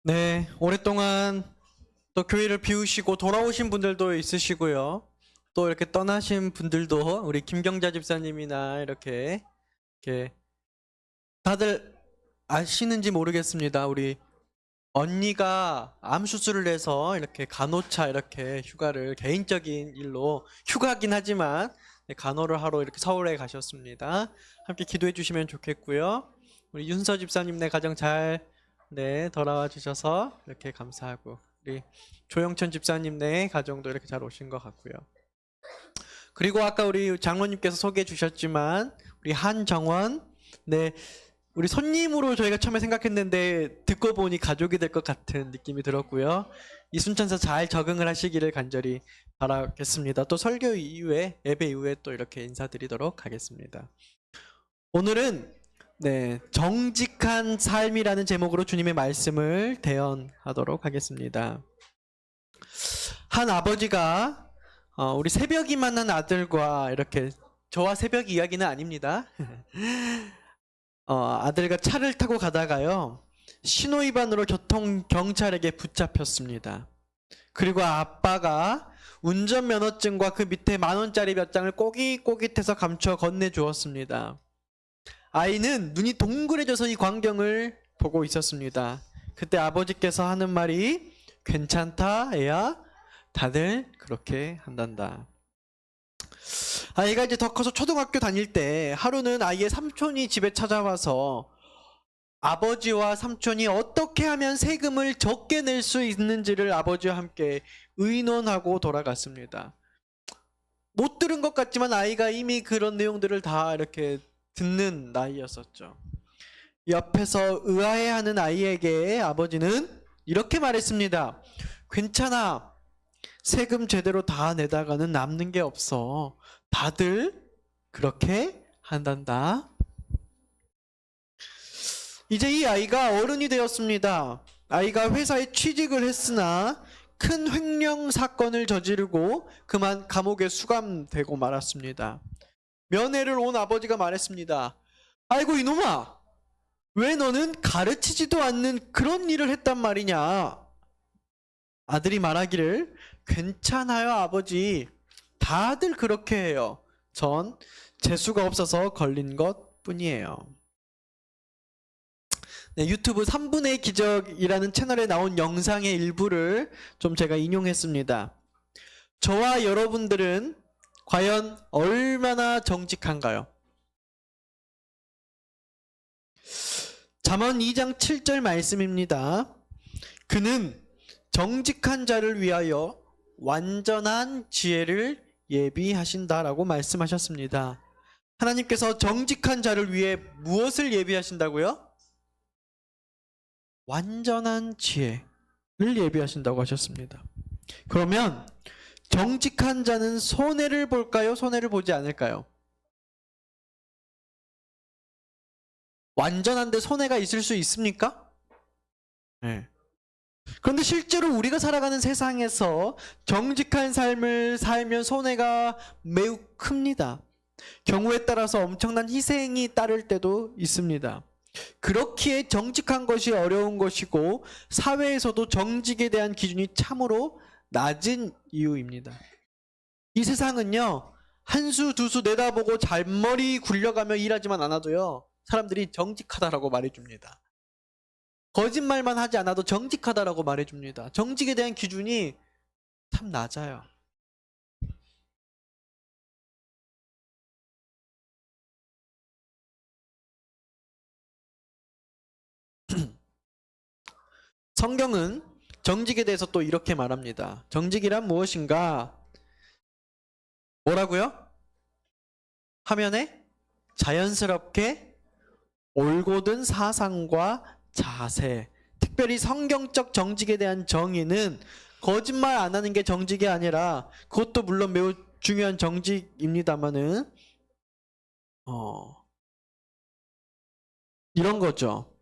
네, 오랫동안 또 교회를 비우시고 돌아오신 분들도 있으시고요. 또 이렇게 떠나신 분들도 우리 김경자 집사님이나 이렇게 다들 아시는지 모르겠습니다. 우리 언니가 암 수술을 해서 이렇게 간호차 이렇게 휴가를 개인적인 일로 휴가긴 하지만 간호를 하러 이렇게 서울에 가셨습니다. 함께 기도해 주시면 좋겠고요. 우리 윤서 집사님 네 가정 잘 돌아와 주셔서 이렇게 감사하고 우리 조영천 집사님 네 가정도 이렇게 잘 오신 것 같고요. 그리고 아까 우리 장로님께서 소개해 주셨지만 우리 한정원 네 우리 손님으로 저희가 처음에 생각했는데 듣고 보니 가족이 될 것 같은 느낌이 들었고요. 이 순천사 잘 적응을 하시기를 간절히 바라겠습니다. 또 설교 이후에 예배 이후에 또 이렇게 인사드리도록 하겠습니다. 오늘은 정직한 삶이라는 제목으로 주님의 말씀을 대언하도록 하겠습니다. 한 아버지가 우리 새벽이 만난 아들과 이렇게 저와 새벽 이야기는 아닙니다. 아들과 차를 타고 가다가요 신호위반으로 교통경찰에게 붙잡혔습니다. 그리고 아빠가 운전면허증과 그 밑에 10,000원짜리 몇 장을 꼬깃꼬깃해서 감춰 건네주었습니다. 아이는 눈이 동그래져서 이 광경을 보고 있었습니다. 그때 아버지께서 하는 말이 괜찮다 애야, 다들 그렇게 한단다. 아이가 이제 더 커서 초등학교 다닐 때 하루는 아이의 삼촌이 집에 찾아와서 아버지와 삼촌이 어떻게 하면 세금을 적게 낼 수 있는지를 아버지와 함께 의논하고 돌아갔습니다. 못 들은 것 같지만 아이가 이미 그런 내용들을 다 이렇게 듣는 나이였었죠. 옆에서 의아해하는 아이에게 아버지는 이렇게 말했습니다. 괜찮아. 세금 제대로 다 내다가는 남는 게 없어. 다들 그렇게 한단다. 이제 이 아이가 어른이 되었습니다. 아이가 회사에 취직을 했으나 큰 횡령 사건을 저지르고 그만 감옥에 수감되고 말았습니다. 면회를 온 아버지가 말했습니다. 아이고 이놈아, 왜 너는 가르치지도 않는 그런 일을 했단 말이냐. 아들이 말하기를 괜찮아요 아버지, 다들 그렇게 해요. 전 재수가 없어서 걸린 것 뿐이에요. 유튜브 3분의 기적이라는 채널에 나온 영상의 일부를 좀 제가 인용했습니다. 저와 여러분들은 과연 얼마나 정직한가요? 잠언 2장 7절 말씀입니다. 그는 정직한 자를 위하여 완전한 지혜를 예비하신다라고 말씀하셨습니다. 하나님께서 정직한 자를 위해 무엇을 예비하신다고요? 완전한 지혜를 예비하신다고 하셨습니다. 그러면 정직한 자는 손해를 볼까요? 손해를 보지 않을까요? 완전한데 손해가 있을 수 있습니까? 네. 그런데 실제로 우리가 살아가는 세상에서 정직한 삶을 살면 손해가 매우 큽니다. 경우에 따라서 엄청난 희생이 따를 때도 있습니다. 그렇기에 정직한 것이 어려운 것이고 사회에서도 정직에 대한 기준이 참으로 낮은 이유입니다. 이 세상은요, 한 수 두 수 내다보고 잔머리 굴려가며 일하지만 않아도요 사람들이 정직하다라고 말해줍니다. 거짓말만 하지 않아도 정직하다라고 말해줍니다. 정직에 대한 기준이 참 낮아요. 성경은 정직에 대해서 또 이렇게 말합니다. 정직이란 무엇인가? 뭐라고요? 화면에 자연스럽게 올곧은 사상과 자세, 특별히 성경적 정직에 대한 정의는 거짓말 안 하는 게 정직이 아니라 그것도 물론 매우 중요한 정직입니다만은 이런 거죠.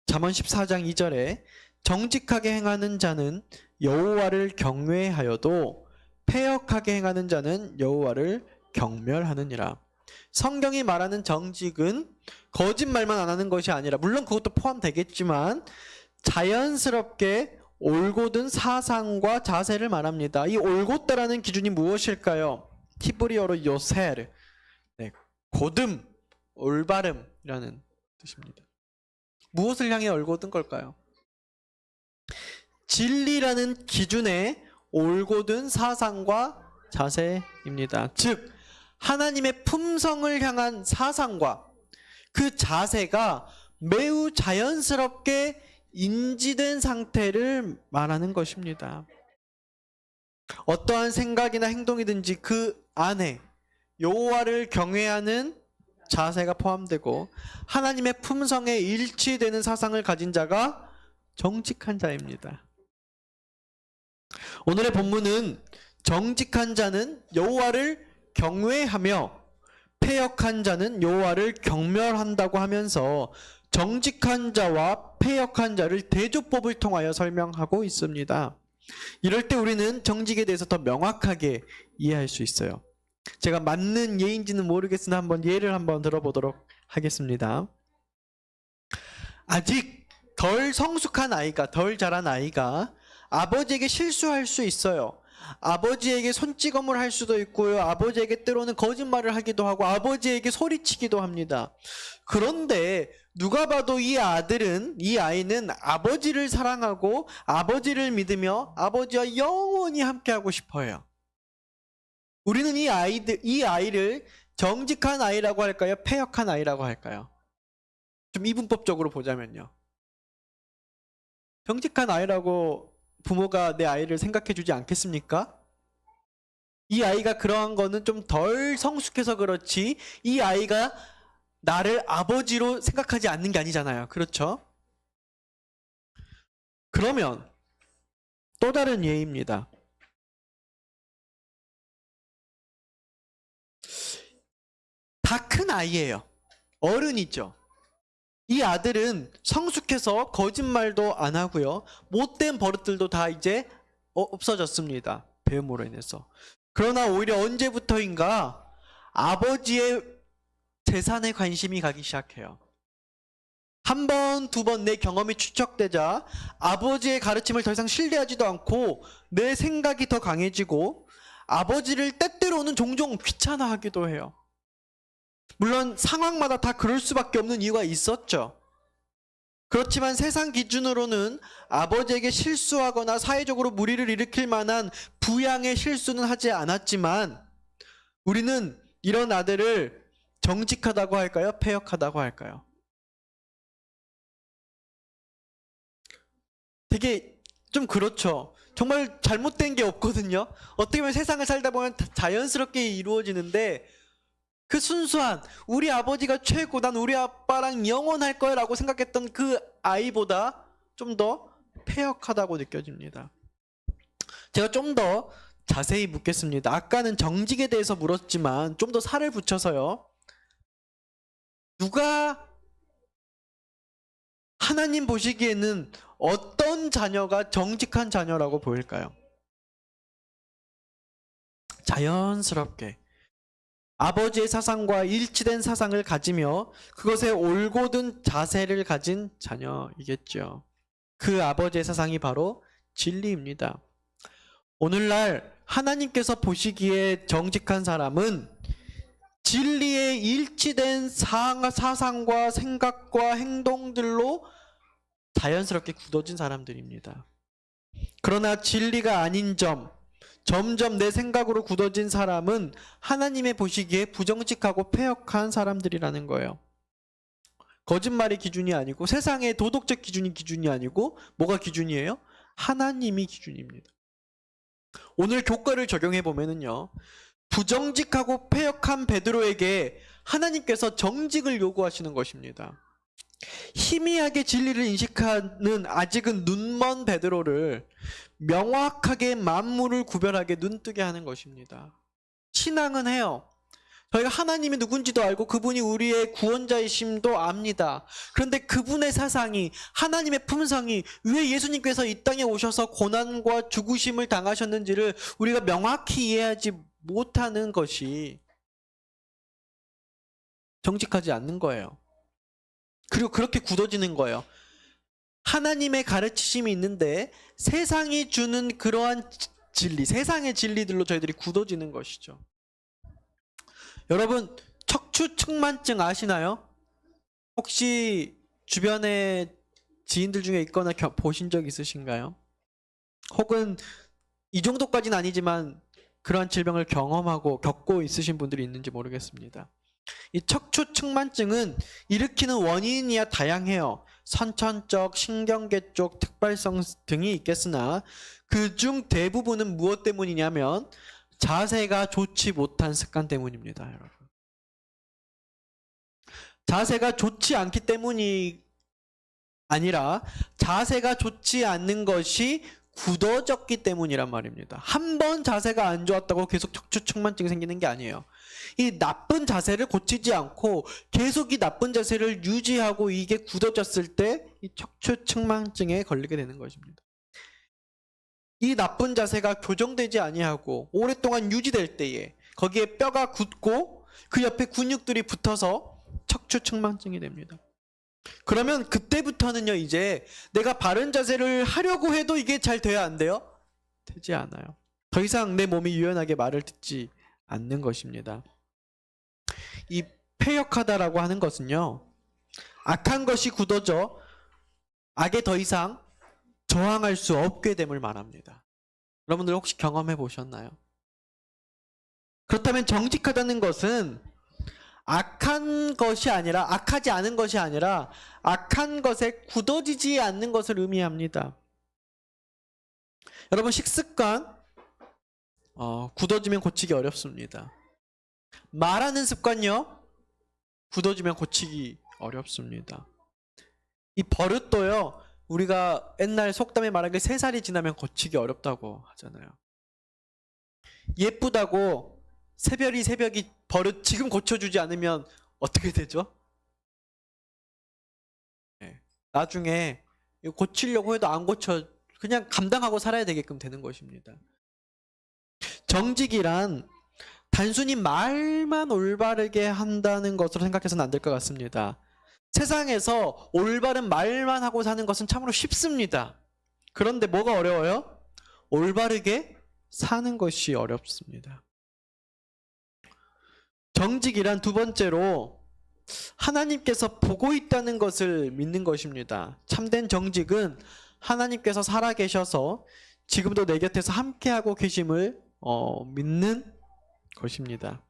잠언 14장 2절에 정직하게 행하는 자는 여호와를 경외하여도 패역하게 행하는 자는 여호와를 경멸하느니라. 성경이 말하는 정직은 거짓말만 안 하는 것이 아니라 물론 그것도 포함되겠지만 자연스럽게 올곧은 사상과 자세를 말합니다. 이 올곧다라는 기준이 무엇일까요? 히브리어로 요셀, 네, 곧음, 올바름이라는 뜻입니다. 무엇을 향해 올곧은 걸까요? 진리라는 기준의 올곧은 사상과 자세입니다. 즉 하나님의 품성을 향한 사상과 그 자세가 매우 자연스럽게 인지된 상태를 말하는 것입니다. 어떠한 생각이나 행동이든지 그 안에 여호와를 경외하는 자세가 포함되고 하나님의 품성에 일치되는 사상을 가진 자가 정직한 자입니다. 오늘의 본문은 정직한 자는 여호와를 경외하며 패역한 자는 여호와를 경멸한다고 하면서 정직한 자와 패역한 자를 대조법을 통하여 설명하고 있습니다. 이럴 때 우리는 정직에 대해서 더 명확하게 이해할 수 있어요. 제가 맞는 예인지는 모르겠으나 예를 한번 들어보도록 하겠습니다. 아직 덜 성숙한 아이가, 덜 자란 아이가 아버지에게 실수할 수 있어요. 아버지에게 손찌검을 할 수도 있고요. 아버지에게 때로는 거짓말을 하기도 하고 아버지에게 소리치기도 합니다. 그런데 누가 봐도 이 아이는 아버지를 사랑하고 아버지를 믿으며 아버지와 영원히 함께하고 싶어요. 우리는 이 아이를 정직한 아이라고 할까요? 패역한 아이라고 할까요? 좀 이분법적으로 보자면요. 정직한 아이라고 부모가 내 아이를 생각해 주지 않겠습니까? 이 아이가 그러한 거는 좀 덜 성숙해서 그렇지 이 아이가 나를 아버지로 생각하지 않는 게 아니잖아요. 그렇죠? 그러면 또 다른 예입니다. 다 큰 아이예요. 어른이죠. 이 아들은 성숙해서 거짓말도 안 하고요. 못된 버릇들도 다 이제 없어졌습니다. 배움으로 인해서. 그러나 오히려 언제부터인가 아버지의 재산에 관심이 가기 시작해요. 한 번, 두 번 내 경험이 축적되자 아버지의 가르침을 더 이상 신뢰하지도 않고 내 생각이 더 강해지고 아버지를 때때로는 종종 귀찮아하기도 해요. 물론 상황마다 다 그럴 수밖에 없는 이유가 있었죠. 그렇지만 세상 기준으로는 아버지에게 실수하거나 사회적으로 무리를 일으킬 만한 부양의 실수는 하지 않았지만 우리는 이런 아들을 정직하다고 할까요? 패역하다고 할까요? 되게 좀 그렇죠. 정말 잘못된 게 없거든요. 어떻게 보면 세상을 살다 보면 자연스럽게 이루어지는데 그 순수한 우리 아버지가 최고, 난 우리 아빠랑 영원할 거야 라고 생각했던 그 아이보다 좀 더 패역하다고 느껴집니다. 제가 좀 더 자세히 묻겠습니다. 아까는 정직에 대해서 물었지만 좀 더 살을 붙여서요. 누가 하나님 보시기에는 어떤 자녀가 정직한 자녀라고 보일까요? 자연스럽게 아버지의 사상과 일치된 사상을 가지며 그것에 올곧은 자세를 가진 자녀이겠죠. 그 아버지의 사상이 바로 진리입니다. 오늘날 하나님께서 보시기에 정직한 사람은 진리에 일치된 사상과 생각과 행동들로 자연스럽게 굳어진 사람들입니다. 그러나 진리가 아닌 점점 내 생각으로 굳어진 사람은 하나님의 보시기에 부정직하고 패역한 사람들이라는 거예요. 거짓말이 기준이 아니고 세상의 도덕적 기준이 아니고 뭐가 기준이에요? 하나님이 기준입니다. 오늘 교과를 적용해 보면은요. 부정직하고 패역한 베드로에게 하나님께서 정직을 요구하시는 것입니다. 희미하게 진리를 인식하는 아직은 눈먼 베드로를 명확하게 만물을 구별하게 눈뜨게 하는 것입니다. 신앙은 해요. 저희가 하나님이 누군지도 알고 그분이 우리의 구원자이심도 압니다. 그런데 그분의 사상이, 하나님의 품성이 왜 예수님께서 이 땅에 오셔서 고난과 죽으심을 당하셨는지를 우리가 명확히 이해하지 못하는 것이 정직하지 않는 거예요. 그리고 그렇게 굳어지는 거예요. 하나님의 가르치심이 있는데 세상이 주는 그러한 진리, 세상의 진리들로 저희들이 굳어지는 것이죠. 여러분, 척추측만증 아시나요? 혹시 주변에 지인들 중에 있거나 보신 적 있으신가요? 혹은 이 정도까지는 아니지만 그러한 질병을 경험하고 겪고 있으신 분들이 있는지 모르겠습니다. 이 척추측만증은 일으키는 원인이야 다양해요. 선천적, 신경계 쪽, 특발성 등이 있겠으나 그중 대부분은 무엇 때문이냐면 자세가 좋지 못한 습관 때문입니다, 여러분. 자세가 좋지 않기 때문이 아니라 자세가 좋지 않는 것이 굳어졌기 때문이란 말입니다. 한 번 자세가 안 좋았다고 계속 척추측만증이 생기는 게 아니에요. 이 나쁜 자세를 고치지 않고 계속 이 나쁜 자세를 유지하고 이게 굳어졌을 때 이 척추측만증에 걸리게 되는 것입니다. 이 나쁜 자세가 교정되지 아니하고 오랫동안 유지될 때에 거기에 뼈가 굳고 그 옆에 근육들이 붙어서 척추측만증이 됩니다. 그러면 그때부터는요, 이제 내가 바른 자세를 하려고 해도 이게 잘 돼야 안 돼요? 되지 않아요. 더 이상 내 몸이 유연하게 말을 듣지 않는 것입니다. 이 폐역하다라고 하는 것은요, 악한 것이 굳어져 악에 더 이상 저항할 수 없게 됨을 말합니다. 여러분들 혹시 경험해 보셨나요? 그렇다면 정직하다는 것은 악한 것이 아니라, 악하지 않은 것이 아니라 악한 것에 굳어지지 않는 것을 의미합니다. 여러분, 식습관 굳어지면 고치기 어렵습니다. 말하는 습관요, 굳어지면 고치기 어렵습니다. 이 버릇도요, 우리가 옛날 속담에 말하기에 3살이 지나면 고치기 어렵다고 하잖아요. 예쁘다고 새벽이 버릇 지금 고쳐주지 않으면 어떻게 되죠? 네. 나중에 고치려고 해도 안 고쳐, 그냥 감당하고 살아야 되게끔 되는 것입니다. 정직이란 단순히 말만 올바르게 한다는 것으로 생각해서는 안 될 것 같습니다. 세상에서 올바른 말만 하고 사는 것은 참으로 쉽습니다. 그런데 뭐가 어려워요? 올바르게 사는 것이 어렵습니다. 정직이란 두 번째로 하나님께서 보고 있다는 것을 믿는 것입니다. 참된 정직은 하나님께서 살아계셔서 지금도 내 곁에서 함께하고 계심을 믿는 것입니다.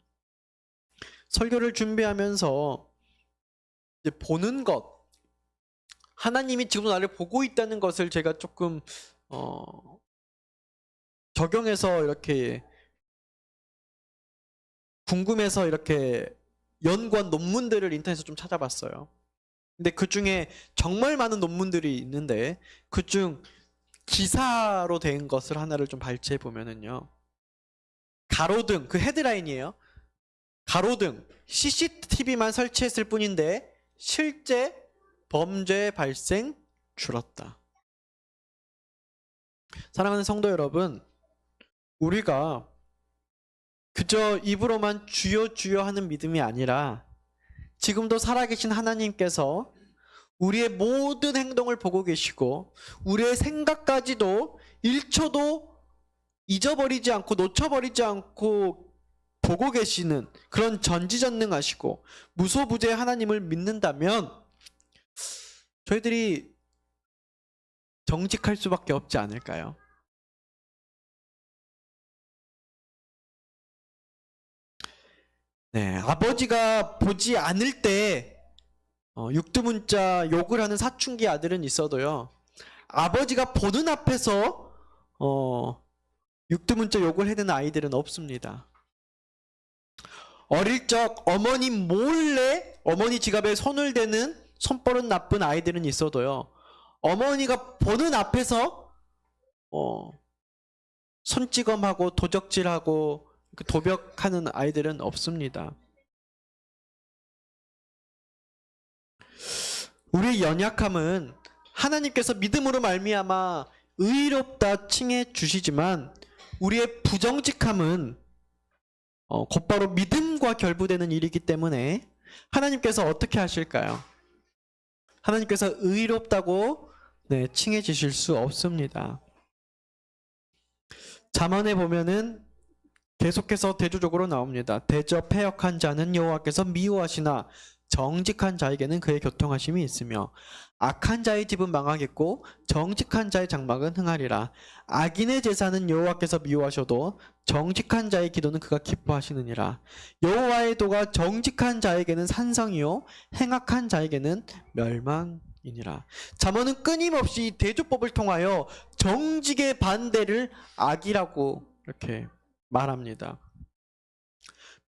설교를 준비하면서 이제 보는 것, 하나님이 지금도 나를 보고 있다는 것을 제가 조금 적용해서 이렇게 궁금해서 이렇게 연구한 논문들을 인터넷에서 좀 찾아봤어요. 근데 그 중에 정말 많은 논문들이 있는데 그중 기사로 된 것을 하나를 좀 발췌해 보면은요, 가로등, 그 헤드라인이에요. 가로등, CCTV만 설치했을 뿐인데 실제 범죄 발생 줄었다. 사랑하는 성도 여러분, 우리가 그저 입으로만 주여 주여 하는 믿음이 아니라 지금도 살아계신 하나님께서 우리의 모든 행동을 보고 계시고 우리의 생각까지도 1초도 잊어버리지 않고 놓쳐버리지 않고 보고 계시는 그런 전지전능하시고 무소부재의 하나님을 믿는다면 저희들이 정직할 수밖에 없지 않을까요? 네, 아버지가 보지 않을 때 육두문자 욕을 하는 사춘기 아들은 있어도요, 아버지가 보는 앞에서 육두문자 욕을 해대는 아이들은 없습니다. 어릴 적 어머니 몰래 어머니 지갑에 손을 대는 손버릇 나쁜 아이들은 있어도요, 어머니가 보는 앞에서 손찌검하고 도적질하고 도벽하는 아이들은 없습니다. 우리의 연약함은 하나님께서 믿음으로 말미암아 의롭다 칭해 주시지만 우리의 부정직함은 곧바로 믿음과 결부되는 일이기 때문에 하나님께서 어떻게 하실까요? 하나님께서 의롭다고 네, 칭해지실 수 없습니다. 잠언에 보면은 계속해서 대조적으로 나옵니다. 대저 패역한 자는 여호와께서 미워하시나 정직한 자에게는 그의 교통하심이 있으며 악한 자의 집은 망하겠고 정직한 자의 장막은 흥하리라. 악인의 제사는 여호와께서 미워하셔도 정직한 자의 기도는 그가 기뻐하시느니라. 여호와의 도가 정직한 자에게는 산성이요 행악한 자에게는 멸망이니라. 잠언은 끊임없이 대조법을 통하여 정직의 반대를 악이라고 이렇게 말합니다.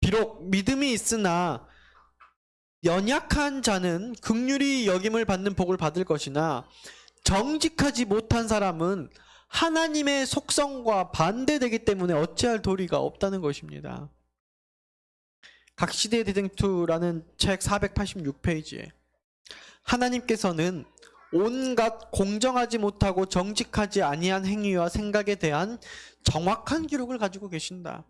비록 믿음이 있으나 연약한 자는 긍휼히 여김을 받는 복을 받을 것이나 정직하지 못한 사람은 하나님의 속성과 반대되기 때문에 어찌할 도리가 없다는 것입니다. 각시대의 대쟁투라는 책 486페이지에 하나님께서는 온갖 공정하지 못하고 정직하지 아니한 행위와 생각에 대한 정확한 기록을 가지고 계신다.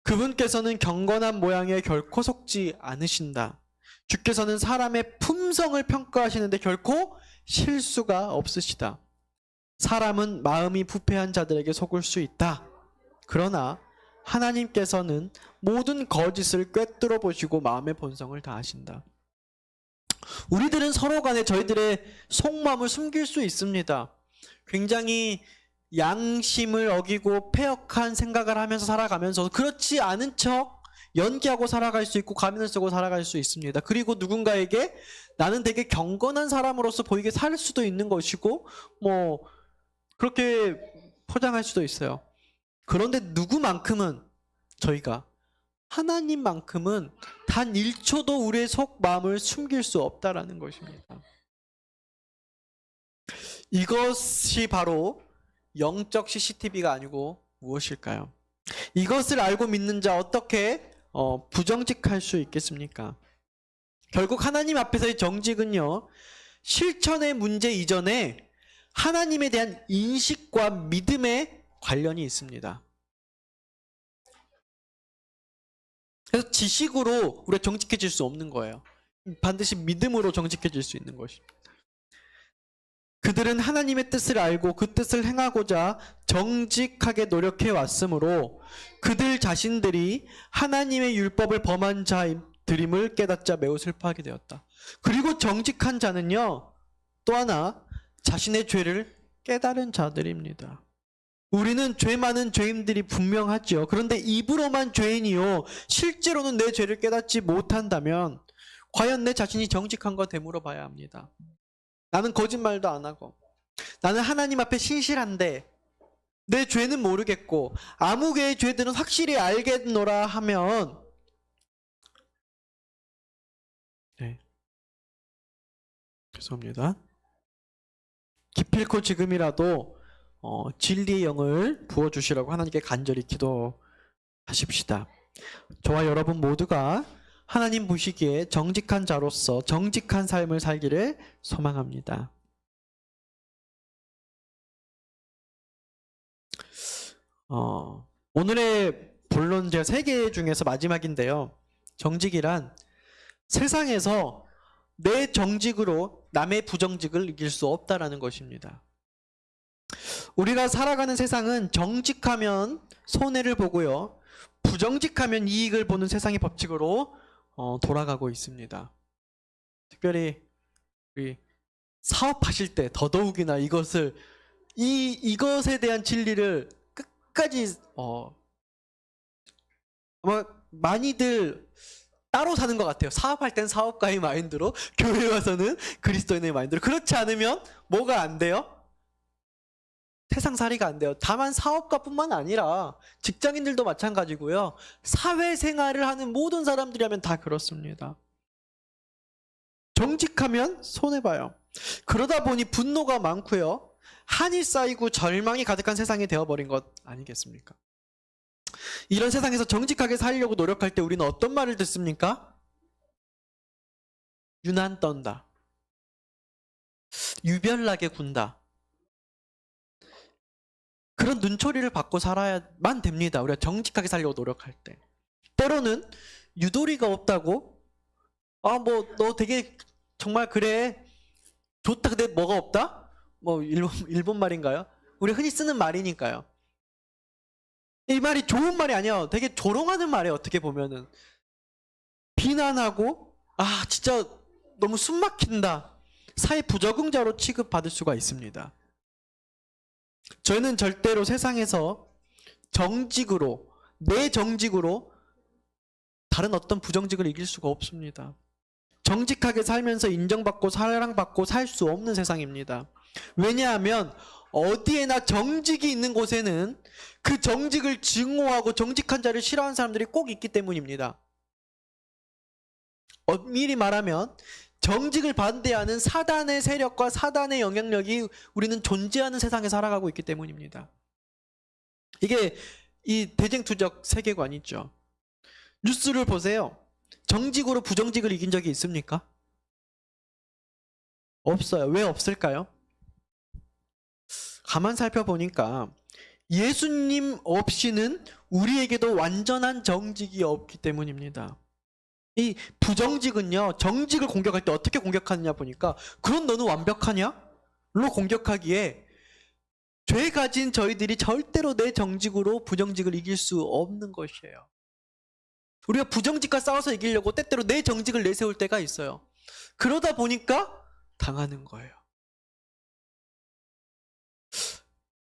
그분께서는 경건한 모양에 결코 속지 않으신다. 주께서는 사람의 품성을 평가하시는데 결코 실수가 없으시다. 사람은 마음이 부패한 자들에게 속을 수 있다. 그러나 하나님께서는 모든 거짓을 꿰뚫어 보시고 마음의 본성을 다 아신다. 우리들은 서로 간에 저희들의 속마음을 숨길 수 있습니다. 굉장히 양심을 어기고 패역한 생각을 하면서 살아가면서 그렇지 않은 척 연기하고 살아갈 수 있고 가면을 쓰고 살아갈 수 있습니다. 그리고 누군가에게 나는 되게 경건한 사람으로서 보이게 살 수도 있는 것이고 뭐 그렇게 포장할 수도 있어요. 그런데 누구만큼은 저희가 하나님만큼은 단 1초도 우리의 속마음을 숨길 수 없다라는 것입니다. 이것이 바로 영적 CCTV가 아니고 무엇일까요? 이것을 알고 믿는 자 어떻게 부정직할 수 있겠습니까? 결국 하나님 앞에서의 정직은요, 실천의 문제 이전에 하나님에 대한 인식과 믿음에 관련이 있습니다. 그래서 지식으로 우리가 정직해질 수 없는 거예요. 반드시 믿음으로 정직해질 수 있는 것입니다. 그들은 하나님의 뜻을 알고 그 뜻을 행하고자 정직하게 노력해 왔으므로 그들 자신들이 하나님의 율법을 범한 자들임을 깨닫자 매우 슬퍼하게 되었다. 그리고 정직한 자는요, 또 하나 자신의 죄를 깨달은 자들입니다. 우리는 죄 많은 죄인들이 분명하죠. 그런데 입으로만 죄인이요, 실제로는 내 죄를 깨닫지 못한다면 과연 내 자신이 정직한가 되물어 봐야 합니다. 나는 거짓말도 안 하고 나는 하나님 앞에 신실한데 내 죄는 모르겠고 아무 개의 죄들은 확실히 알겠노라 하면 죄송합니다. 기필코 지금이라도 진리의 영을 부어주시라고 하나님께 간절히 기도하십시다. 저와 여러분 모두가 하나님 보시기에 정직한 자로서 정직한 삶을 살기를 소망합니다. 오늘의 본론 제 3개 중에서 마지막인데요. 정직이란 세상에서 내 정직으로 남의 부정직을 이길 수 없다라는 것입니다. 우리가 살아가는 세상은 정직하면 손해를 보고요, 부정직하면 이익을 보는 세상의 법칙으로 돌아가고 있습니다. 특별히 우리 사업하실 때 더더욱이나 이것에 대한 진리를 끝까지 아마 많이들 따로 사는 것 같아요. 사업할 땐 사업가의 마인드로, 교회 와서는 그리스도인의 마인드로. 그렇지 않으면 뭐가 안 돼요? 세상살이가 안 돼요. 다만 사업가뿐만 아니라 직장인들도 마찬가지고요. 사회생활을 하는 모든 사람들이라면 다 그렇습니다. 정직하면 손해봐요. 그러다 보니 분노가 많고요, 한이 쌓이고 절망이 가득한 세상이 되어버린 것 아니겠습니까? 이런 세상에서 정직하게 살려고 노력할 때 우리는 어떤 말을 듣습니까? 유난 떤다, 유별나게 군다, 그런 눈초리를 받고 살아야만 됩니다. 우리가 정직하게 살려고 노력할 때. 때로는 유도리가 없다고 너 되게 정말 그래, 좋다 근데 뭐가 없다? 뭐 일본 말인가요? 우리 흔히 쓰는 말이니까요. 이 말이 좋은 말이 아니에요. 되게 조롱하는 말이에요. 어떻게 보면은 비난하고 진짜 너무 숨 막힌다. 사회 부적응자로 취급받을 수가 있습니다. 저희는 절대로 세상에서 정직으로 내 정직으로 다른 어떤 부정직을 이길 수가 없습니다. 정직하게 살면서 인정받고 사랑받고 살 수 없는 세상입니다. 왜냐하면 어디에나 정직이 있는 곳에는 그 정직을 증오하고 정직한 자를 싫어하는 사람들이 꼭 있기 때문입니다. 엄밀히 말하면 정직을 반대하는 사단의 세력과 사단의 영향력이 우리는 존재하는 세상에 살아가고 있기 때문입니다. 이게 이 대쟁투적 세계관이죠. 뉴스를 보세요. 정직으로 부정직을 이긴 적이 있습니까? 없어요. 왜 없을까요? 가만 살펴보니까 예수님 없이는 우리에게도 완전한 정직이 없기 때문입니다. 이 부정직은요, 정직을 공격할 때 어떻게 공격하느냐 보니까 그럼 너는 완벽하냐? 로 공격하기에 죄 가진 저희들이 절대로 내 정직으로 부정직을 이길 수 없는 것이에요. 우리가 부정직과 싸워서 이기려고 때때로 내 정직을 내세울 때가 있어요. 그러다 보니까 당하는 거예요.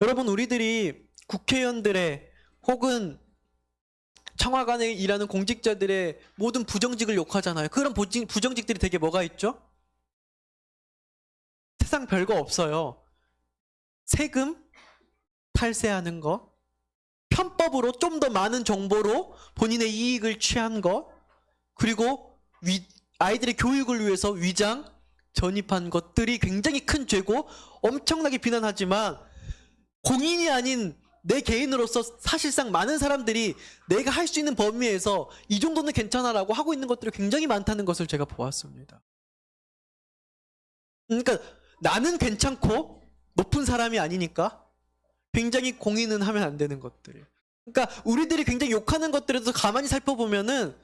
여러분, 우리들이 국회의원들의 혹은 청와관에 일하는 공직자들의 모든 부정직을 욕하잖아요. 그런 부정직들이 되게 뭐가 있죠? 세상 별거 없어요. 세금 탈세하는 거, 편법으로 좀 더 많은 정보로 본인의 이익을 취한 거, 그리고 아이들의 교육을 위해서 위장 전입한 것들이 굉장히 큰 죄고 엄청나게 비난하지만 공인이 아닌 내 개인으로서 사실상 많은 사람들이 내가 할 수 있는 범위에서 이 정도는 괜찮아라고 하고 있는 것들이 굉장히 많다는 것을 제가 보았습니다. 그러니까 나는 괜찮고 높은 사람이 아니니까 굉장히 공인은 하면 안 되는 것들. 그러니까 우리들이 굉장히 욕하는 것들에서 가만히 살펴보면은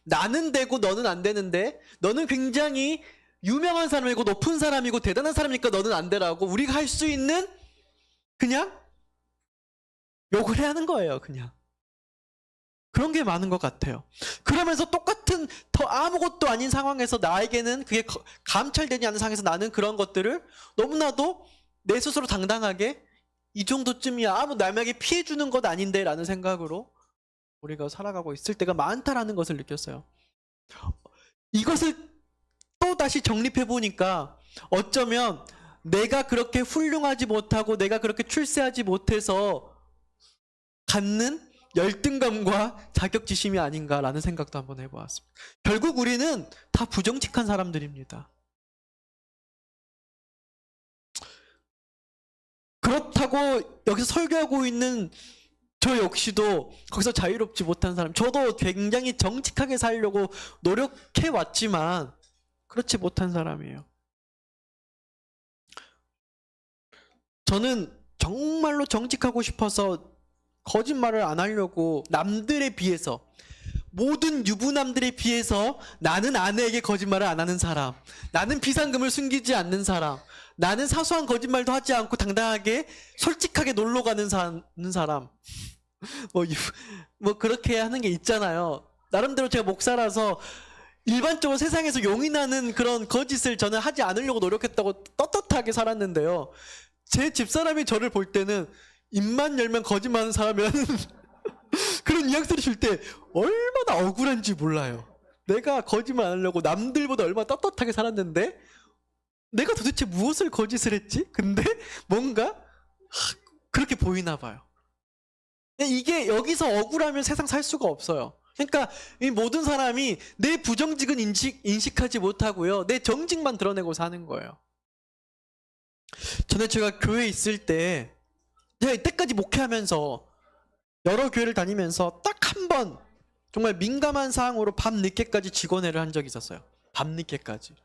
나는 되고 너는 안 되는데 너는 굉장히 유명한 사람이고 높은 사람이고 대단한 사람이니까 너는 안 되라고 우리가 할 수 있는 그냥 욕을 해야 하는 거예요. 그냥 그런 게 많은 것 같아요. 그러면서 똑같은 더 아무것도 아닌 상황에서 나에게는 그게 감찰되지 않는 상황에서 나는 그런 것들을 너무나도 내 스스로 당당하게 이 정도쯤이야 아무 남에게 피해 주는 것 아닌데 라는 생각으로 우리가 살아가고 있을 때가 많다라는 것을 느꼈어요. 이것을 또 다시 정립해 보니까 어쩌면 내가 그렇게 훌륭하지 못하고 내가 그렇게 출세하지 못해서 갖는 열등감과 자격지심이 아닌가라는 생각도 한번 해보았습니다. 결국 우리는 다 부정직한 사람들입니다. 그렇다고 여기서 설교하고 있는 저 역시도 거기서 자유롭지 못한 사람, 저도 굉장히 정직하게 살려고 노력해 왔지만 그렇지 못한 사람이에요. 저는 정말로 정직하고 싶어서 거짓말을 안 하려고 남들에 비해서 모든 유부남들에 비해서 나는 아내에게 거짓말을 안 하는 사람, 나는 비상금을 숨기지 않는 사람, 나는 사소한 거짓말도 하지 않고 당당하게 솔직하게 놀러 가는 사람 뭐 그렇게 하는 게 있잖아요. 나름대로 제가 목사라서 일반적으로 세상에서 용인하는 그런 거짓을 저는 하지 않으려고 노력했다고 떳떳하게 살았는데요. 제 집사람이 저를 볼 때는 입만 열면 거짓말하는 사람이라는 그런 뉘앙스를 줄 때 얼마나 억울한지 몰라요. 내가 거짓말 안 하려고 남들보다 얼마나 떳떳하게 살았는데 내가 도대체 무엇을 거짓을 했지? 근데 뭔가 그렇게 보이나 봐요. 이게 여기서 억울하면 세상 살 수가 없어요. 그러니까 이 모든 사람이 내 부정직은 인식하지 못하고요. 내 정직만 드러내고 사는 거예요. 전에 제가 교회에 있을 때 제가 이때까지 목회하면서 여러 교회를 다니면서 딱 한 번 정말 민감한 사항으로 밤늦게까지 직원회를 한 적이 있었어요. 밤늦게까지.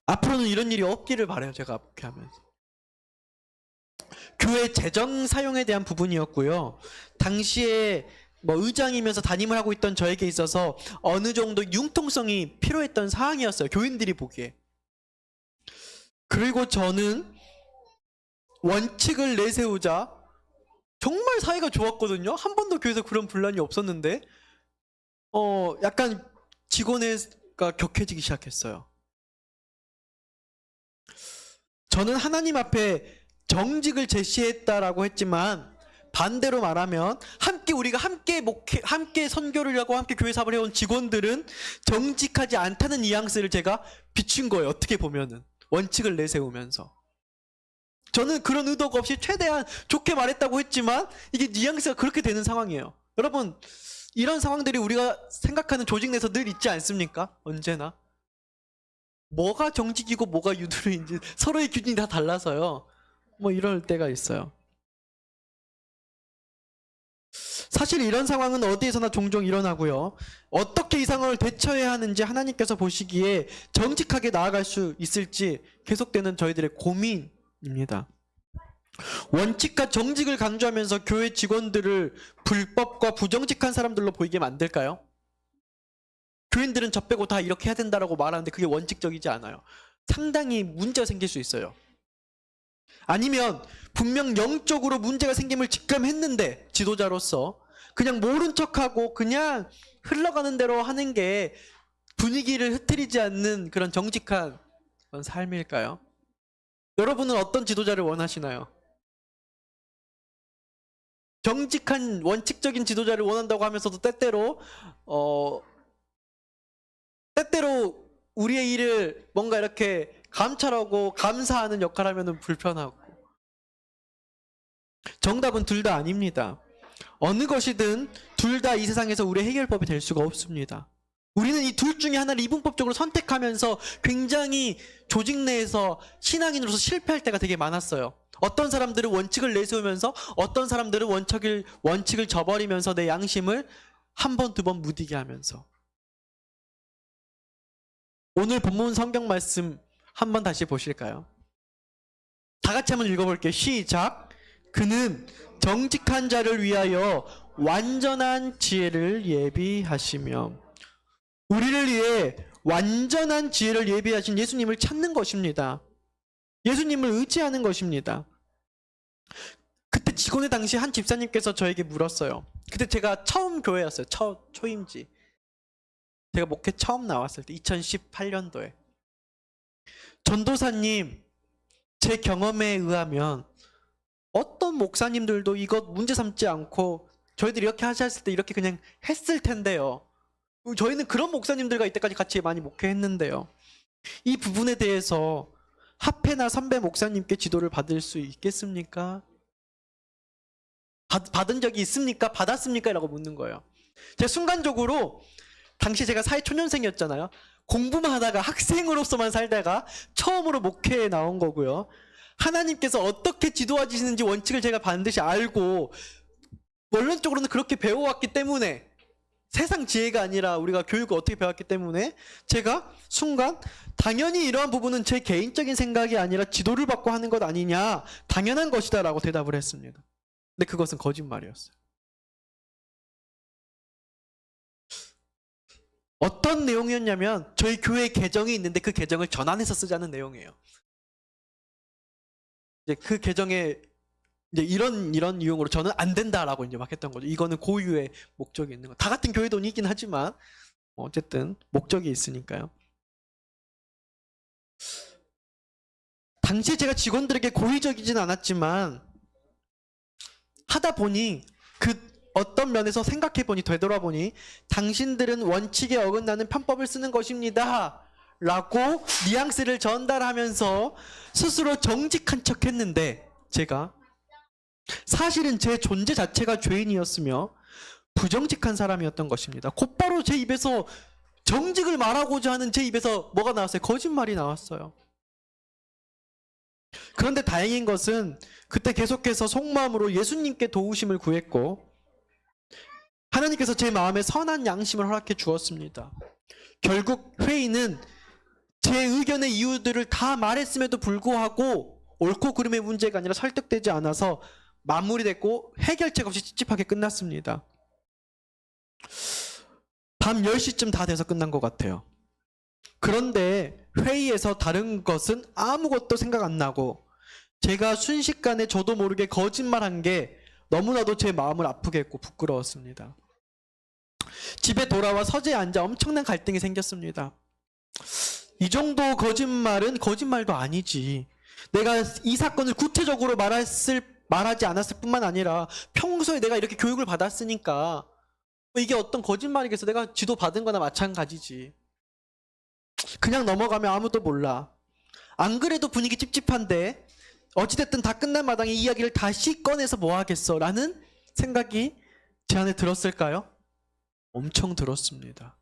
앞으로는 이런 일이 없기를 바라요. 제가 목회하면서. 교회 재정 사용에 대한 부분이었고요. 당시에 뭐 의장이면서 담임을 하고 있던 저에게 있어서 어느 정도 융통성이 필요했던 사항이었어요. 교인들이 보기에. 그리고 저는 원칙을 내세우자 정말 사이가 좋았거든요. 한 번도 교회에서 그런 분란이 없었는데 약간 직원회가 격해지기 시작했어요. 저는 하나님 앞에 정직을 제시했다라고 했지만 반대로 말하면 우리가 함께 선교를 하고 함께 교회 사업을 해온 직원들은 정직하지 않다는 뉘앙스를 제가 비춘 거예요. 어떻게 보면은 원칙을 내세우면서 저는 그런 의도가 없이 최대한 좋게 말했다고 했지만 이게 뉘앙스가 그렇게 되는 상황이에요. 여러분, 이런 상황들이 우리가 생각하는 조직 내에서 늘 있지 않습니까? 언제나 뭐가 정직이고 뭐가 유도리인지 서로의 기준이 다 달라서요. 뭐 이럴 때가 있어요. 사실 이런 상황은 어디에서나 종종 일어나고요. 어떻게 이 상황을 대처해야 하는지 하나님께서 보시기에 정직하게 나아갈 수 있을지 계속되는 저희들의 고민입니다. 원칙과 정직을 강조하면서 교회 직원들을 불법과 부정직한 사람들로 보이게 만들까요? 교인들은 저 빼고 다 이렇게 해야 된다라고 말하는데 그게 원칙적이지 않아요. 상당히 문제가 생길 수 있어요. 아니면 분명 영적으로 문제가 생김을 직감했는데 지도자로서 그냥 모른 척하고 그냥 흘러가는 대로 하는 게 분위기를 흐트리지 않는 그런 정직한 그런 삶일까요? 여러분은 어떤 지도자를 원하시나요? 정직한 원칙적인 지도자를 원한다고 하면서도 때때로 우리의 일을 뭔가 이렇게 감찰하고 감사하는 역할을 하면 불편하고. 정답은 둘 다 아닙니다. 어느 것이든 둘 다 이 세상에서 우리의 해결법이 될 수가 없습니다. 우리는 이 둘 중에 하나를 이분법적으로 선택하면서 굉장히 조직 내에서 신앙인으로서 실패할 때가 되게 많았어요. 어떤 사람들은 원칙을 내세우면서 어떤 사람들은 원칙을 저버리면서 내 양심을 한 번, 두 번 무디게 하면서. 오늘 본문 성경 말씀 한번 다시 보실까요? 다 같이 한번 읽어볼게요. 시작. 그는 정직한 자를 위하여 완전한 지혜를 예비하시며. 우리를 위해 완전한 지혜를 예비하신 예수님을 찾는 것입니다. 예수님을 의지하는 것입니다. 그때 직원회 당시 한 집사님께서 저에게 물었어요. 그때 제가 처음 교회였어요. 초임지. 제가 목회 처음 나왔을 때 2018년도에 전도사님, 제 경험에 의하면 어떤 목사님들도 이것 문제 삼지 않고 저희들이 이렇게 하셨을 때 이렇게 그냥 했을 텐데요. 저희는 그런 목사님들과 이때까지 같이 많이 목회했는데요. 이 부분에 대해서 합회나 선배 목사님께 지도를 받을 수 있겠습니까? 받은 적이 있습니까? 받았습니까? 라고 묻는 거예요. 제가 순간적으로 당시 제가 사회초년생이었잖아요. 공부만 하다가 학생으로서만 살다가 처음으로 목회에 나온 거고요. 하나님께서 어떻게 지도하시는지 원칙을 제가 반드시 알고 원론적으로는 그렇게 배워왔기 때문에 세상 지혜가 아니라 우리가 교육을 어떻게 배웠기 때문에 제가 순간 당연히 이러한 부분은 제 개인적인 생각이 아니라 지도를 받고 하는 것 아니냐, 당연한 것이다 라고 대답을 했습니다. 근데 그것은 거짓말이었어요. 어떤 내용이었냐면 저희 교회 계정이 있는데 그 계정을 전환해서 쓰자는 내용이에요. 이제 그 계정에 이제 이런 유형으로 저는 안 된다라고 이제 막 했던 거죠. 이거는 고유의 목적이 있는 거. 다 같은 교회 돈이긴 하지만 어쨌든 목적이 있으니까요. 당시에 제가 직원들에게 고의적이진 않았지만 하다 보니 그 어떤 면에서 생각해보니 되돌아보니 당신들은 원칙에 어긋나는 편법을 쓰는 것입니다 라고 뉘앙스를 전달하면서 스스로 정직한 척 했는데 제가 사실은 제 존재 자체가 죄인이었으며 부정직한 사람이었던 것입니다. 곧바로 제 입에서 정직을 말하고자 하는 제 입에서 뭐가 나왔어요? 거짓말이 나왔어요. 그런데 다행인 것은 그때 계속해서 속마음으로 예수님께 도우심을 구했고 하나님께서 제 마음에 선한 양심을 허락해 주었습니다. 결국 회의는 제 의견의 이유들을 다 말했음에도 불구하고 옳고 그름의 문제가 아니라 설득되지 않아서 마무리됐고 해결책 없이 찝찝하게 끝났습니다. 밤 10시쯤 다 돼서 끝난 것 같아요. 그런데 회의에서 다른 것은 아무것도 생각 안 나고 제가 순식간에 저도 모르게 거짓말한 게 너무나도 제 마음을 아프게 했고 부끄러웠습니다. 집에 돌아와 서재에 앉아 엄청난 갈등이 생겼습니다. 이 정도 거짓말은 거짓말도 아니지. 내가 이 사건을 구체적으로 말하지 않았을 뿐만 아니라 평소에 내가 이렇게 교육을 받았으니까 이게 어떤 거짓말이겠어. 내가 지도 받은 거나 마찬가지지. 그냥 넘어가면 아무도 몰라. 안 그래도 분위기 찝찝한데 어찌됐든 다 끝난 마당에 이야기를 다시 꺼내서 뭐 하겠어 라는 생각이 제 안에 들었을까요? 엄청 들었습니다.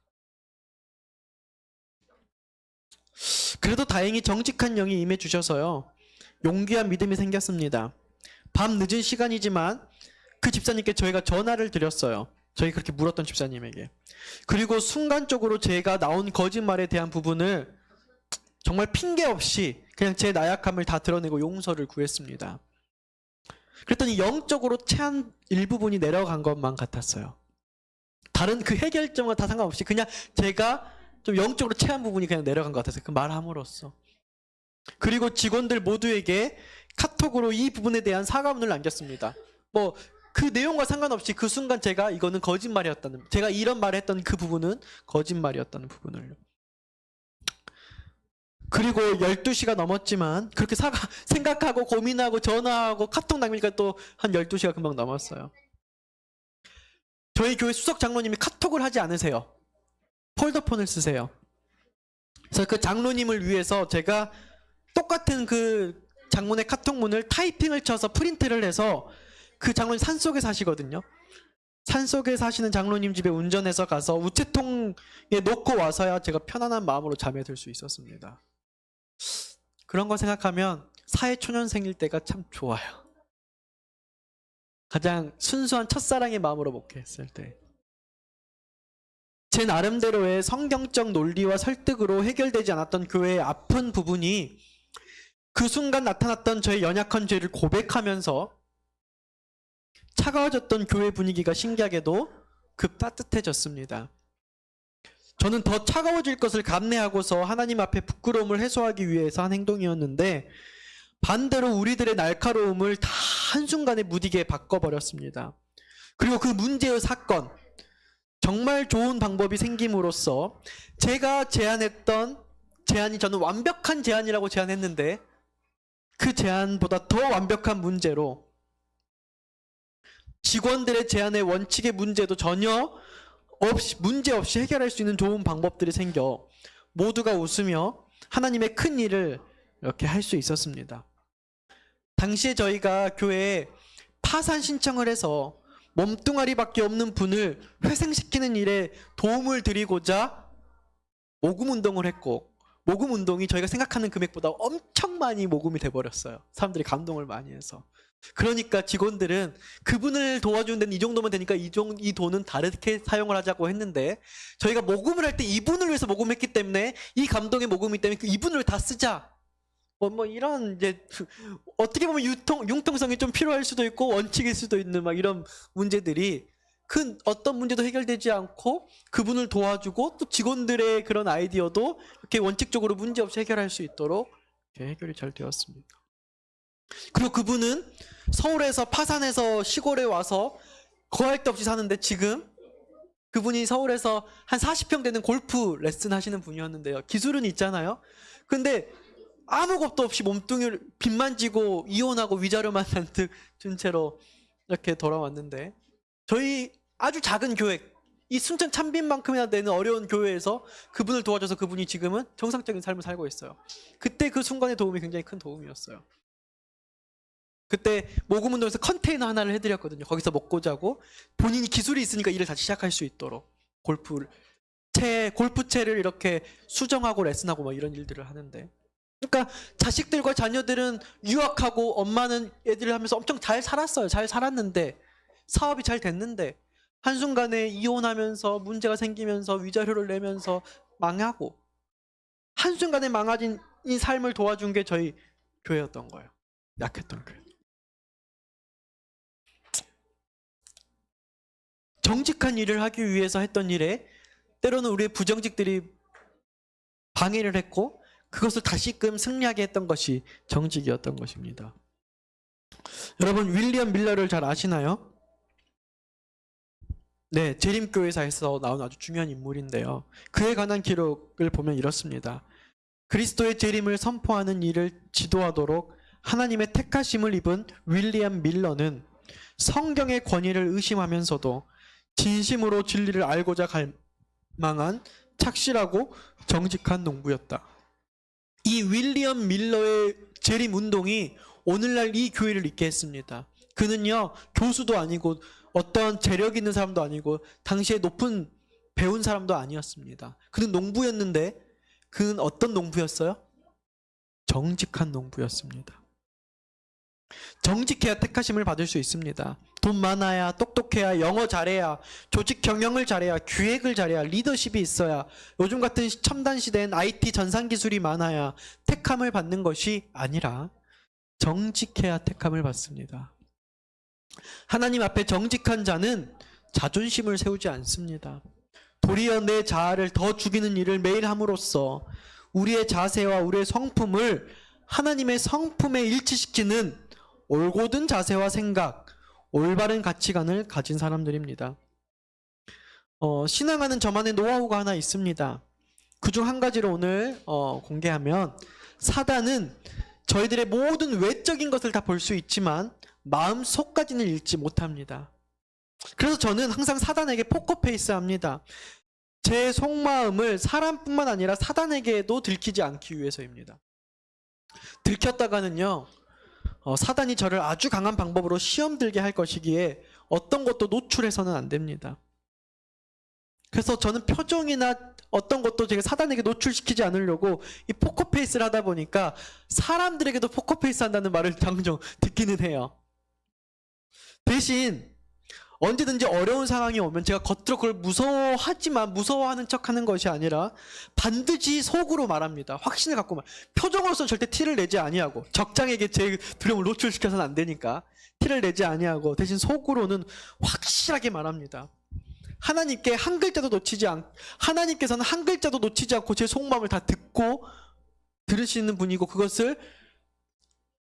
그래도 다행히 정직한 영이 임해 주셔서요. 용기와 믿음이 생겼습니다. 밤 늦은 시간이지만 그 집사님께 저희가 전화를 드렸어요. 저희 그렇게 물었던 집사님에게. 그리고 순간적으로 제가 나온 거짓말에 대한 부분을 정말 핑계 없이 그냥 제 나약함을 다 드러내고 용서를 구했습니다. 그랬더니 영적으로 체한 일부분이 내려간 것만 같았어요. 다른 그 해결점과 다 상관없이 그냥 제가 좀 영적으로 체한 부분이 그냥 내려간 것 같아서 그 말함으로써. 그리고 직원들 모두에게 카톡으로 이 부분에 대한 사과문을 남겼습니다. 뭐 그 내용과 상관없이 그 순간 제가 이거는 거짓말이었다는, 제가 이런 말을 했던 그 부분은 거짓말이었다는 부분을. 그리고 12시가 넘었지만 그렇게 생각하고 고민하고 전화하고 카톡 남기니까 또 한 12시가 금방 넘었어요. 저희 교회 수석 장로님이 카톡을 하지 않으세요. 폴더폰을 쓰세요. 그래서 그 장로님을 위해서 제가 똑같은 그 장문의 카톡문을 타이핑을 쳐서 프린트를 해서 그 장로님 산속에 사시거든요. 산속에 사시는 장로님 집에 운전해서 가서 우체통에 놓고 와서야 제가 편안한 마음으로 잠에 들 수 있었습니다. 그런 거 생각하면 사회초년생일 때가 참 좋아요. 가장 순수한 첫사랑의 마음으로 목회했을 때. 제 나름대로의 성경적 논리와 설득으로 해결되지 않았던 교회의 아픈 부분이 그 순간 나타났던 저의 연약한 죄를 고백하면서 차가워졌던 교회 분위기가 신기하게도 급 따뜻해졌습니다. 저는 더 차가워질 것을 감내하고서 하나님 앞에 부끄러움을 해소하기 위해서 한 행동이었는데 반대로 우리들의 날카로움을 다 한순간에 무디게 바꿔버렸습니다. 그리고 그 문제의 사건, 정말 좋은 방법이 생김으로써 제가 제안했던 제안이 저는 완벽한 제안이라고 제안했는데 그 제안보다 더 완벽한 문제로 직원들의 제안의 원칙의 문제도 전혀 문제 없이 해결할 수 있는 좋은 방법들이 생겨 모두가 웃으며 하나님의 큰 일을 이렇게 할 수 있었습니다. 당시에 저희가 교회에 파산 신청을 해서 몸뚱아리밖에 없는 분을 회생시키는 일에 도움을 드리고자 모금 운동을 했고 모금 운동이 저희가 생각하는 금액보다 엄청 많이 모금이 돼버렸어요. 사람들이 감동을 많이 해서. 그러니까 직원들은 그분을 도와주는 데는 이 정도면 되니까 이 돈은 다르게 사용을 하자고 했는데 저희가 모금을 할 때 이분을 위해서 모금했기 때문에 이 감동의 모금이기 때문에 그 이분을 다 쓰자. 뭐 이런 이제 어떻게 보면 융통성이 좀 필요할 수도 있고 원칙일 수도 있는 막 이런 문제들이 큰 어떤 문제도 해결되지 않고 그분을 도와주고 또 직원들의 그런 아이디어도 이렇게 원칙적으로 문제 없이 해결할 수 있도록 이렇게 해결이 잘 되었습니다. 그리고 그분은 서울에서 파산해서 시골에 와서 거할 데 없이 사는데 지금 그분이 서울에서 한 40평 되는 골프 레슨 하시는 분이었는데요. 기술은 있잖아요. 근데 아무것도 없이 몸뚱이를 빚만 지고 이혼하고 위자료만 잔뜩 준 채로 이렇게 돌아왔는데 저희 아주 작은 교회, 이 순천 참빈만큼이나 되는 어려운 교회에서 그분을 도와줘서 그분이 지금은 정상적인 삶을 살고 있어요. 그때 그 순간의 도움이 굉장히 큰 도움이었어요. 그때 모금운동에서 컨테이너 하나를 해드렸거든요. 거기서 먹고 자고 본인이 기술이 있으니까 일을 다시 시작할 수 있도록 골프채를 이렇게 수정하고 레슨하고 뭐 이런 일들을 하는데 그러니까 자식들과 자녀들은 유학하고 엄마는 애들을 하면서 엄청 잘 살았어요. 잘 살았는데 사업이 잘 됐는데 한순간에 이혼하면서 문제가 생기면서 위자료를 내면서 망하고 한순간에 망가진 이 삶을 도와준 게 저희 교회였던 거예요. 약했던 교회. 정직한 일을 하기 위해서 했던 일에 때로는 우리의 부정직들이 방해를 했고 그것을 다시금 승리하게 했던 것이 정직이었던 것입니다. 여러분 윌리엄 밀러를 잘 아시나요? 네, 재림교회사에서 나온 아주 중요한 인물인데요. 그에 관한 기록을 보면 이렇습니다. 그리스도의 재림을 선포하는 일을 지도하도록 하나님의 택하심을 입은 윌리엄 밀러는 성경의 권위를 의심하면서도 진심으로 진리를 알고자 갈망한 착실하고 정직한 농부였다. 이 윌리엄 밀러의 재림 운동이 오늘날 이 교회를 있게 했습니다. 그는요, 교수도 아니고 어떤 재력 있는 사람도 아니고 당시에 높은 배운 사람도 아니었습니다. 그는 농부였는데 그는 어떤 농부였어요? 정직한 농부였습니다. 정직해야 택하심을 받을 수 있습니다. 돈 많아야, 똑똑해야, 영어 잘해야, 조직 경영을 잘해야, 기획을 잘해야, 리더십이 있어야, 요즘 같은 첨단 시대엔 IT 전산 기술이 많아야 택함을 받는 것이 아니라 정직해야 택함을 받습니다. 하나님 앞에 정직한 자는 자존심을 세우지 않습니다. 도리어 내 자아를 더 죽이는 일을 매일 함으로써 우리의 자세와 우리의 성품을 하나님의 성품에 일치시키는 올곧은 자세와 생각, 올바른 가치관을 가진 사람들입니다. 신앙하는 저만의 노하우가 하나 있습니다. 그중 한 가지를 오늘 공개하면, 사단은 저희들의 모든 외적인 것을 다 볼 수 있지만 마음 속까지는 읽지 못합니다. 그래서 저는 항상 사단에게 포커페이스 합니다. 제 속마음을 사람뿐만 아니라 사단에게도 들키지 않기 위해서입니다. 들켰다가는요, 사단이 저를 아주 강한 방법으로 시험 들게 할 것이기에 어떤 것도 노출해서는 안 됩니다. 그래서 저는 표정이나 어떤 것도 제가 사단에게 노출시키지 않으려고 이 포커페이스를 하다 보니까 사람들에게도 포커페이스 한다는 말을 종종 듣기는 해요. 대신 언제든지 어려운 상황이 오면 제가 겉으로 그걸 무서워하지만 무서워하는 척하는 것이 아니라 반드시 속으로 말합니다. 확신을 갖고 표정으로서는 절대 티를 내지 아니하고, 적장에게 제 두려움을 노출시켜서는 안 되니까 티를 내지 아니하고 대신 속으로는 확실하게 말합니다. 하나님께서는 한 글자도 놓치지 않고 제 속마음을 다 듣고 들으시는 분이고 그것을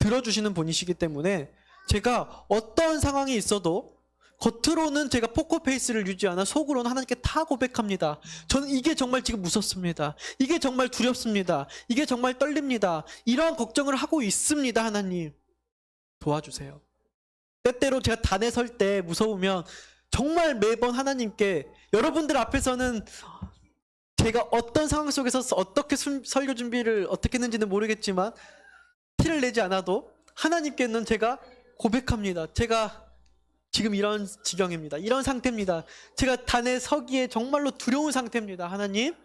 들어주시는 분이시기 때문에 제가 어떤 상황이 있어도 겉으로는 제가 포커페이스를 유지하나 속으로는 하나님께 다 고백합니다. 저는 이게 정말 지금 무섭습니다. 이게 정말 두렵습니다. 이게 정말 떨립니다. 이러한 걱정을 하고 있습니다. 하나님 도와주세요. 때때로 제가 단에 설 때 무서우면 정말 매번 하나님께, 여러분들 앞에서는 제가 어떤 상황 속에서 어떻게 설교 준비를 어떻게 했는지는 모르겠지만 티를 내지 않아도 하나님께는 제가 고백합니다. 제가 지금 이런 지경입니다. 이런 상태입니다. 제가 단에 서기에 정말로 두려운 상태입니다. 하나님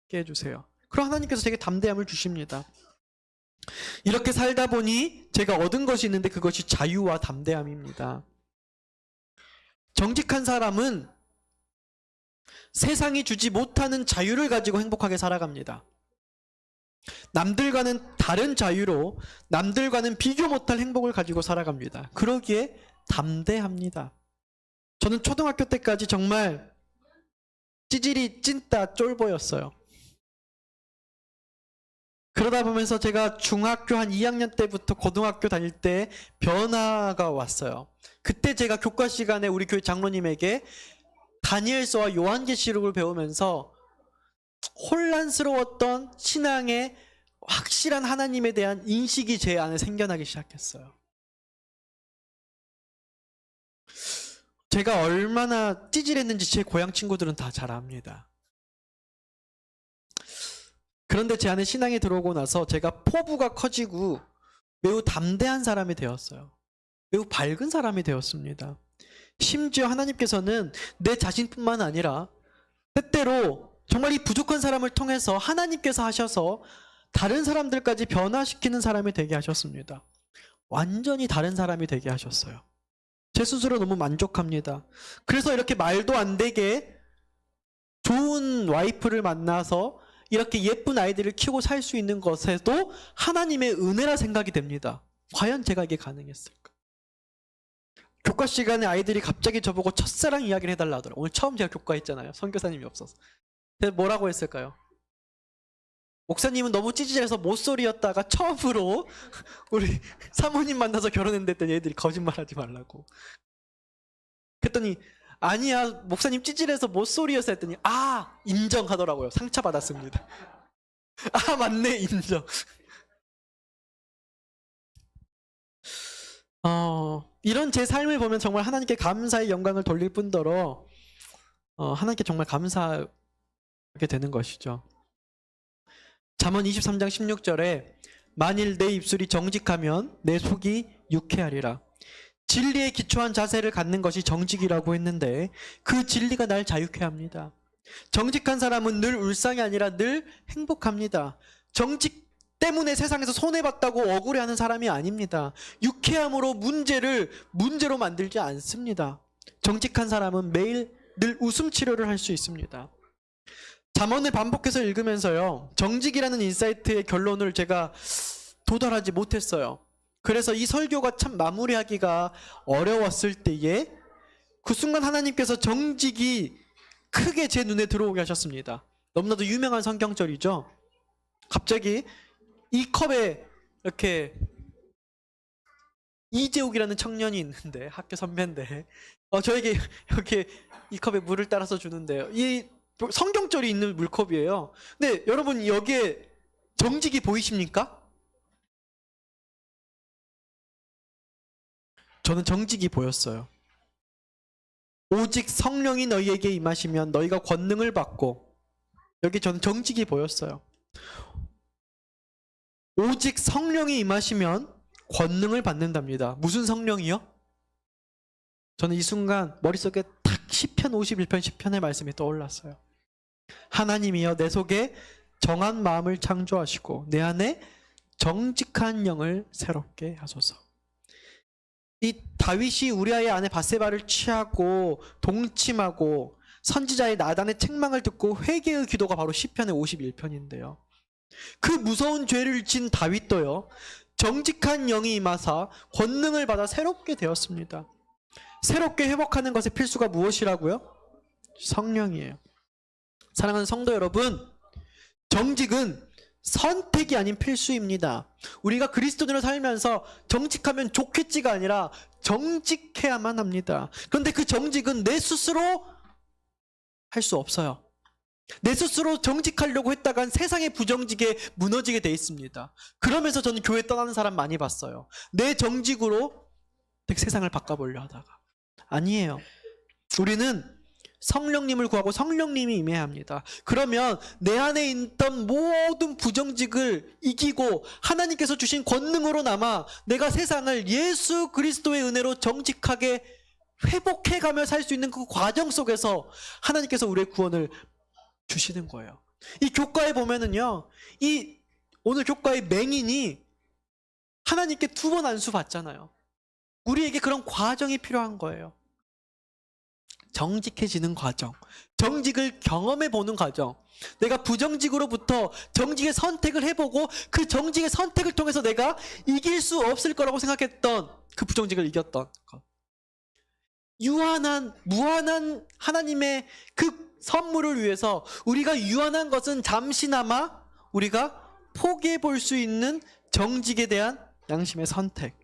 깨 해주세요. 그럼 하나님께서 제게 담대함을 주십니다. 이렇게 살다 보니 제가 얻은 것이 있는데 그것이 자유와 담대함입니다. 정직한 사람은 세상이 주지 못하는 자유를 가지고 행복하게 살아갑니다. 남들과는 다른 자유로 남들과는 비교 못할 행복을 가지고 살아갑니다. 그러기에 담대합니다. 저는 초등학교 때까지 정말 찌질이 찐따 쫄보였어요. 그러다 보면서 제가 중학교 한 2학년 때부터 고등학교 다닐 때 변화가 왔어요. 그때 제가 교과 시간에 우리 교회 장로님에게 다니엘서와 요한계시록을 배우면서 혼란스러웠던 신앙의 확실한 하나님에 대한 인식이 제 안에 생겨나기 시작했어요. 제가 얼마나 찌질했는지 제 고향 친구들은 다 잘 압니다. 그런데 제 안에 신앙이 들어오고 나서 제가 포부가 커지고 매우 담대한 사람이 되었어요. 매우 밝은 사람이 되었습니다. 심지어 하나님께서는 내 자신뿐만 아니라 때때로 정말 이 부족한 사람을 통해서 하나님께서 하셔서 다른 사람들까지 변화시키는 사람이 되게 하셨습니다. 완전히 다른 사람이 되게 하셨어요. 제 스스로 너무 만족합니다. 그래서 이렇게 말도 안 되게 좋은 와이프를 만나서 이렇게 예쁜 아이들을 키우고 살 수 있는 것에도 하나님의 은혜라 생각이 됩니다. 과연 제가 이게 가능했을까? 교과 시간에 아이들이 갑자기 저보고 첫사랑 이야기를 해달라 하더라고요. 오늘 처음 제가 교과했잖아요. 선교사님이 없어서. 그래서 뭐라고 했을까요? 목사님은 너무 찌질해서 모쏠이었다가 처음으로 우리 사모님 만나서 결혼했는데 했더니 애들이 거짓말하지 말라고. 그랬더니 아니야 목사님 찌질해서 모쏠이었어 했더니 인정하더라고요. 상처받았습니다. 맞네 인정. 이런 제 삶을 보면 정말 하나님께 감사의 영광을 돌릴 뿐더러 하나님께 정말 감사하게 되는 것이죠. 잠언 23장 16절에 만일 내 입술이 정직하면 내 속이 유쾌하리라. 진리에 기초한 자세를 갖는 것이 정직이라고 했는데 그 진리가 날 자유케 합니다. 정직한 사람은 늘 울상이 아니라 늘 행복합니다. 정직 때문에 세상에서 손해봤다고 억울해하는 사람이 아닙니다. 유쾌함으로 문제로 만들지 않습니다. 정직한 사람은 매일 늘 웃음 치료를 할 수 있습니다. 잠언을 반복해서 읽으면서요, 정직이라는 인사이트의 결론을 제가 도달하지 못했어요. 그래서 이 설교가 참 마무리하기가 어려웠을 때에 그 순간 하나님께서 정직이 크게 제 눈에 들어오게 하셨습니다. 너무나도 유명한 성경절이죠. 갑자기 이 컵에 이렇게 이재욱이라는 청년이 있는데, 학교 선배인데 저에게 이렇게 이 컵에 물을 따라서 주는데요, 이 성경절이 있는 물컵이에요. 근데 여러분 여기에 정직이 보이십니까? 저는 정직이 보였어요. 오직 성령이 너희에게 임하시면 너희가 권능을 받고, 여기 저는 정직이 보였어요. 오직 성령이 임하시면 권능을 받는답니다. 무슨 성령이요? 저는 이 순간 머릿속에 탁 시편 51편 시편의 말씀이 떠올랐어요. 하나님이여 내 속에 정한 마음을 창조하시고 내 안에 정직한 영을 새롭게 하소서. 이 다윗이 우리아의 아내 바세바를 취하고 동침하고 선지자의 나단의 책망을 듣고 회개의 기도가 바로 시편의 51편인데요. 그 무서운 죄를 진 다윗도요, 정직한 영이 임하사 권능을 받아 새롭게 되었습니다. 새롭게 회복하는 것의 필수가 무엇이라고요? 성령이에요. 사랑하는 성도 여러분, 정직은 선택이 아닌 필수입니다. 우리가 그리스도인으로 살면서 정직하면 좋겠지가 아니라 정직해야만 합니다. 그런데 그 정직은 내 스스로 할 수 없어요. 내 스스로 정직하려고 했다간 세상의 부정직에 무너지게 돼 있습니다. 그러면서 저는 교회 떠나는 사람 많이 봤어요. 내 정직으로 세상을 바꿔보려 하다가. 아니에요. 우리는 성령님을 구하고 성령님이 임해야 합니다. 그러면 내 안에 있던 모든 부정직을 이기고 하나님께서 주신 권능으로 남아 내가 세상을 예수 그리스도의 은혜로 정직하게 회복해가며 살 수 있는 그 과정 속에서 하나님께서 우리의 구원을 주시는 거예요. 이 교과에 보면은요, 이 오늘 교과의 맹인이 하나님께 2번 안수 받잖아요. 우리에게 그런 과정이 필요한 거예요. 정직해지는 과정, 정직을 경험해 보는 과정, 내가 부정직으로부터 정직의 선택을 해보고 그 정직의 선택을 통해서 내가 이길 수 없을 거라고 생각했던 그 부정직을 이겼던 것. 유한한, 무한한 하나님의 그 선물을 위해서 우리가 유한한 것은 잠시나마 우리가 포기해 볼 수 있는 정직에 대한 양심의 선택.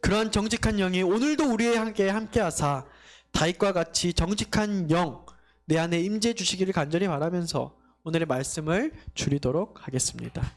그러한 정직한 영이 오늘도 우리에게 함께하사 다윗과 같이 정직한 영 내 안에 임재해 주시기를 간절히 바라면서 오늘의 말씀을 줄이도록 하겠습니다.